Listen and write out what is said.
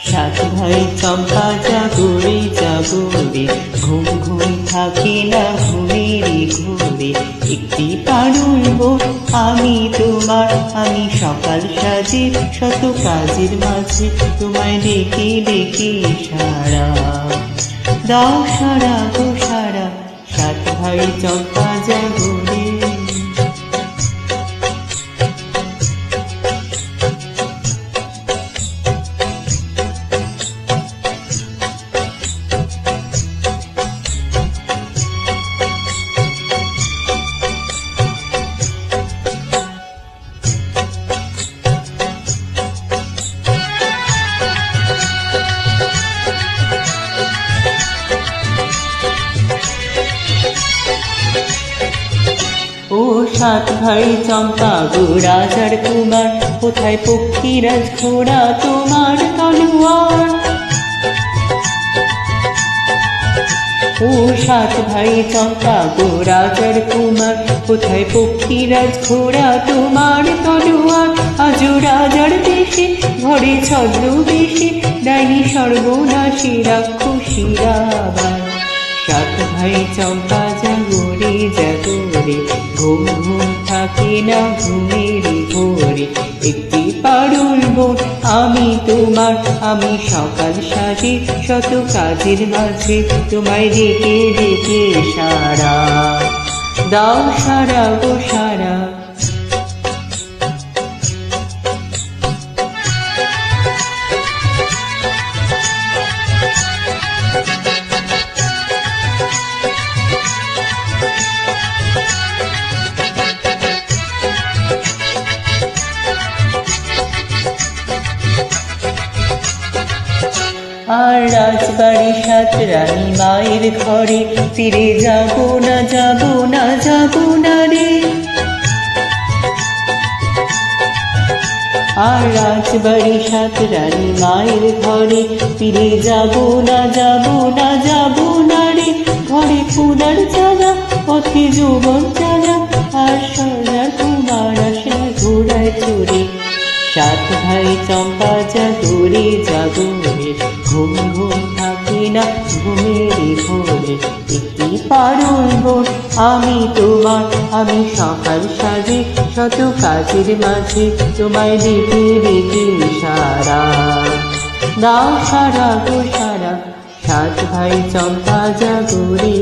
সাত ভাই চম্পা জাগরে জাগরে, ঘুম ঘুম থাকে না ঘুমেরই ঘুরে। একটি পারুল বোন আমি তোমার, আমি সকাল সাজে শত কাজের মাঝে তোমায় ডেকে ডেকে সারা দাও, সারা গো সারা। সাত ভাই চম্পা জাগরে। ও সাত ভাই চম্পা গো রাজার কুমার, কোথায় পক্ষীরাজ ঘোড়া তোমার তলোয়ার? ও সাত ভাই চম্পা গো রাজার কুমার, কোথায় পক্ষীরাজ ঘোড়া তোমার তলোয়ার? আজ রাজার দেশে ঘরে ছদ্মবেশে ডাইনি সর্বনাশী রাক্ষসীরা আবার। সাত ভাই চম্পা জাগরে জাগরে, ঘুম ঘুম থাকে না ঘুমেরই ঘোরে। একটি পারুল বোন আমি তোমার, আমি সকাল সাজে শত কাজের মাঝে তোমায় ডেকে ডেকে সারা দাও, সারা গো সারা। আর রাজবাড়ি সাত রানী মায়ের ঘরে, ফিরে যাবো না যাবো না যাবো না রে। আর রাজবাড়ি সাত রানী মায়ের ঘরে, ফিরে যাবো না যাবো না যাবো না রে। ঘরে পুনার জ্বালা, পথে যৌবন জ্বালা, আর সর্দার কুমার আসে ঘোড়ায় চড়ে। সাত ভাই চম্পা জাগরে জাগরে, ঘুম ঘুম থাকে না ঘুমেরই ঘোরে। একটি পারুল বোন আমি তোমার, আমি সকাল সাজে শত কাজের মাঝে তোমায় ডেকে ডেকে সারা দাও, সারা গো সারা। সাত ভাই চম্পা জাগরে।